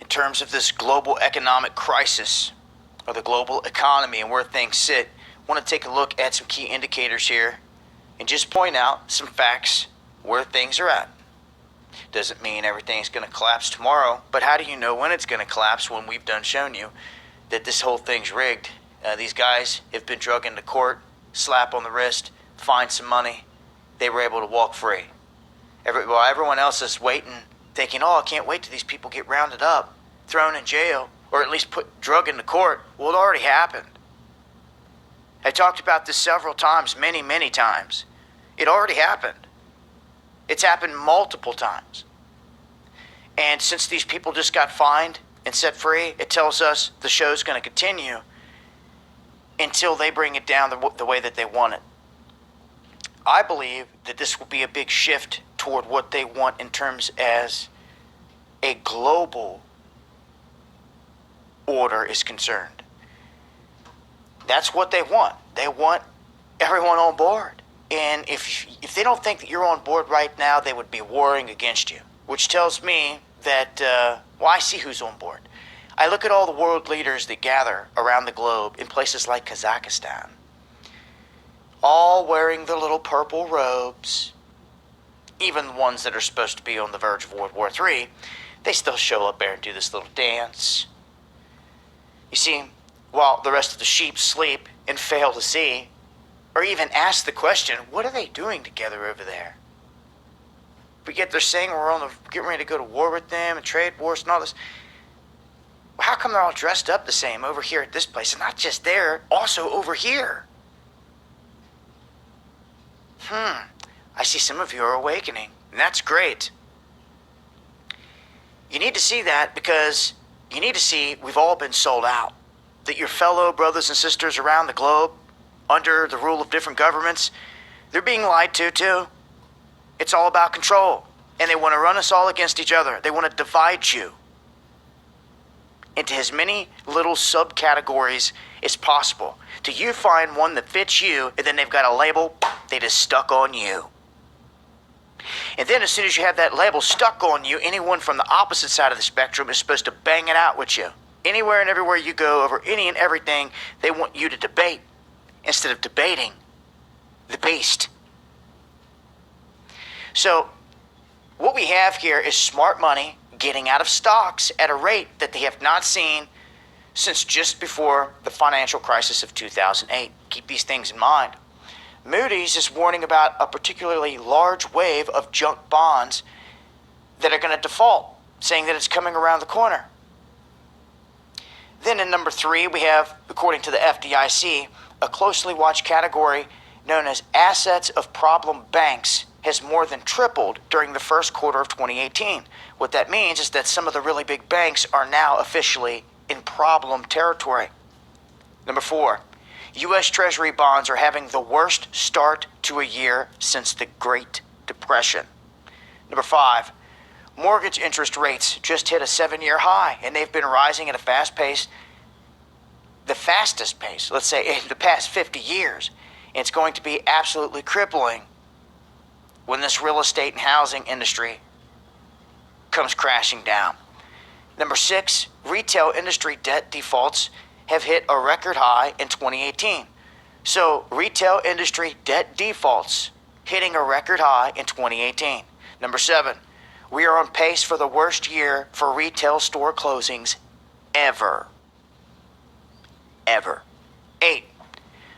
terms of this global economic crisis or the global economy and where things sit, I want to take a look at some key indicators here and just point out some facts where things are at. Doesn't mean everything's going to collapse tomorrow, but how do you know when it's going to collapse when we've done shown you that this whole thing's rigged? These guys have been drug into court, slap on the wrist, fine some money. They were able to walk free. While everyone else is waiting, thinking, oh, I can't wait till these people get rounded up, thrown in jail, or at least put drug into court. Well, it already happened. I talked about this several times, many, many times. It already happened. It's happened multiple times. And since these people just got fined and set free, it tells us the show's going to continue until they bring it down the way that they want it. I believe that this will be a big shift toward what they want in terms as a global order is concerned. That's what they want. They want everyone on board. And if they don't think that you're on board right now, they would be warring against you, which tells me that, well, I see who's on board. I look at all the world leaders that gather around the globe in places like Kazakhstan, all wearing their little purple robes, even the ones that are supposed to be on the verge of World War III, they still show up there and do this little dance. You see, while the rest of the sheep sleep and fail to see, or even ask the question, what are they doing together over there? We get they're saying we're getting ready to go to war with them and trade wars and all this. How come they're all dressed up the same over here at this place, and not just there, also over here? I see some of you are awakening, and that's great. You need to see that because you need to see we've all been sold out. That your fellow brothers and sisters around the globe, under the rule of different governments, they're being lied to too. It's all about control, and they want to run us all against each other. They want to divide you into as many little subcategories as possible. Till you find one that fits you, and then they've got a label they just stuck on you. And then as soon as you have that label stuck on you, anyone from the opposite side of the spectrum is supposed to bang it out with you. Anywhere and everywhere you go, over any and everything, they want you to debate instead of debating the beast. So what we have here is smart money getting out of stocks at a rate that they have not seen since just before the financial crisis of 2008. Keep these things in mind. Moody's is warning about a particularly large wave of junk bonds that are going to default, saying that it's coming around the corner. Then in number 3, we have, according to the FDIC, a closely watched category known as assets of problem banks has more than tripled during the first quarter of 2018. What that means is that some of the really big banks are now officially in problem territory. Number 4, U.S. Treasury bonds are having the worst start to a year since the Great Depression. Number 5, mortgage interest rates just hit a 7-year high, and they've been rising at a fast pace, the fastest pace, let's say, in the past 50 years. And it's going to be absolutely crippling when this real estate and housing industry comes crashing down. Number 6, retail industry debt defaults have hit a record high in 2018. So retail industry debt defaults hitting a record high in 2018. Number 7, we are on pace for the worst year for retail store closings ever. 8,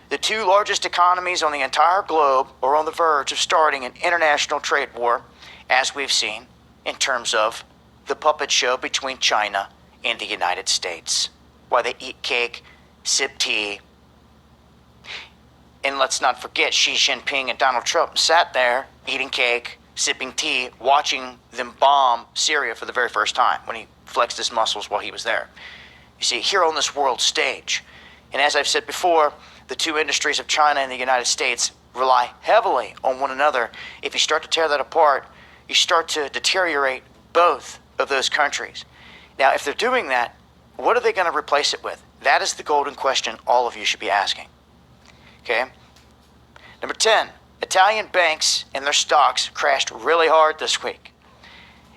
the 2 largest economies on the entire globe are on the verge of starting an international trade war, as we've seen, in terms of the puppet show between China and the United States. While they eat cake, sip tea. And let's not forget Xi Jinping and Donald Trump sat there eating cake, sipping tea, watching them bomb Syria for the very first time when he flexed his muscles while he was there. You see, here on this world stage. And as I've said before, the 2 industries of China and the United States rely heavily on one another. If you start to tear that apart, you start to deteriorate both of those countries. Now, if they're doing that, what are they going to replace it with? That is the golden question all of you should be asking. Okay? Number 10, Italian banks and their stocks crashed really hard this week.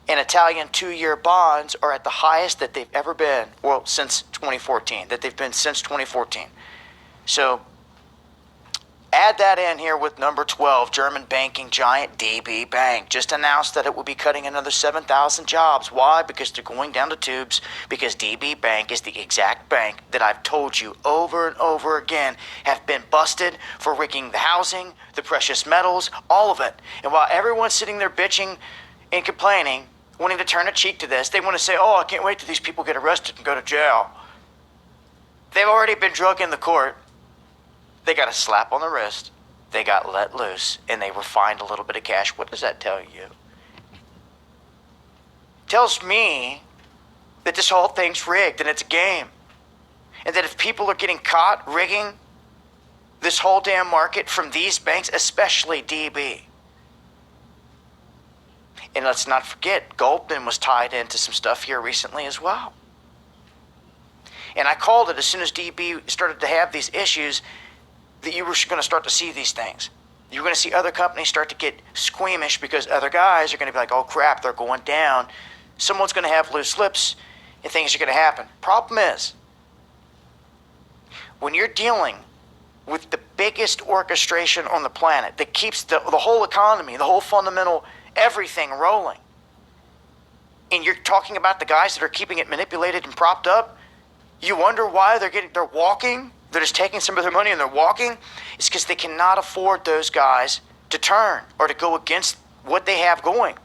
and Italian 2-year bonds are at the highest that they've ever been, well, since 2014, that they've been since 2014. So add that in here with number 12, German banking giant DB Bank just announced that it will be cutting another 7,000 jobs. Why? Because they're going down the tubes, because DB Bank is the exact bank that I've told you over and over again have been busted for rigging the housing, the precious metals, all of it. And while everyone's sitting there bitching and complaining, wanting to turn a cheek to this, they want to say, oh, I can't wait till these people get arrested and go to jail. They've already been drug in the court. They got a slap on the wrist. They got let loose, and they were fined a little bit of cash. What does that tell you? Tells me that this whole thing's rigged and it's a game. And that if people are getting caught rigging this whole damn market from these banks, especially DB. And let's not forget, Goldman was tied into some stuff here recently as well. And I called it as soon as DB started to have these issues that you were going to start to see these things. You're going to see other companies start to get squeamish because other guys are going to be like, oh crap, they're going down. Someone's going to have loose lips and things are going to happen. Problem is, when you're dealing with the biggest orchestration on the planet that keeps the whole economy, the whole fundamental everything rolling, and you're talking about the guys that are keeping it manipulated and propped up, you wonder why they're walking. They're just taking some of their money and they're walking. It's because they cannot afford those guys to turn or to go against what they have going.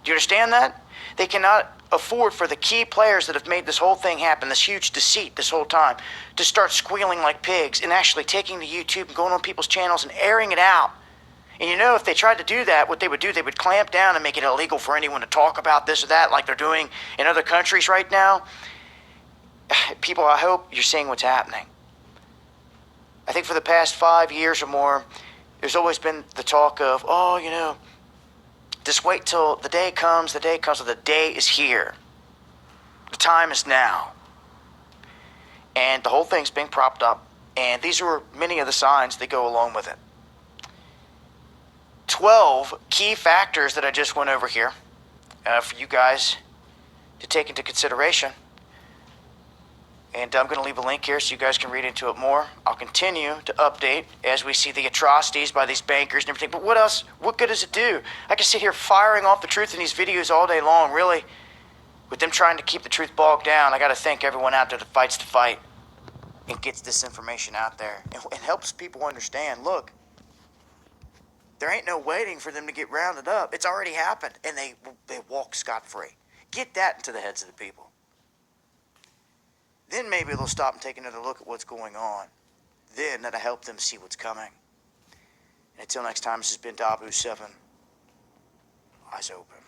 Do you understand that? They cannot afford for the key players that have made this whole thing happen, this huge deceit this whole time, to start squealing like pigs and actually taking to YouTube and going on people's channels and airing it out. And you know, if they tried to do that, what they would do, they would clamp down and make it illegal for anyone to talk about this or that like they're doing in other countries right now. People, I hope you're seeing what's happening. I think for the past 5 years or more, there's always been the talk of, oh, you know, just wait till the day comes, or the day is here. The time is now. And the whole thing's being propped up. And these are many of the signs that go along with it. 12 key factors that I just went over here for you guys to take into consideration. And I'm going to leave a link here so you guys can read into it more. I'll continue to update as we see the atrocities by these bankers and everything. But what else? What good does it do? I can sit here firing off the truth in these videos all day long, really. With them trying to keep the truth bogged down, I got to thank everyone out there that fights the fight and gets this information out there and helps people understand, look, there ain't no waiting for them to get rounded up. It's already happened, and they walk scot-free. Get that into the heads of the people. Then maybe they'll stop and take another look at what's going on. Then that'll help them see what's coming. And until next time, this has been Dabu7. Eyes open.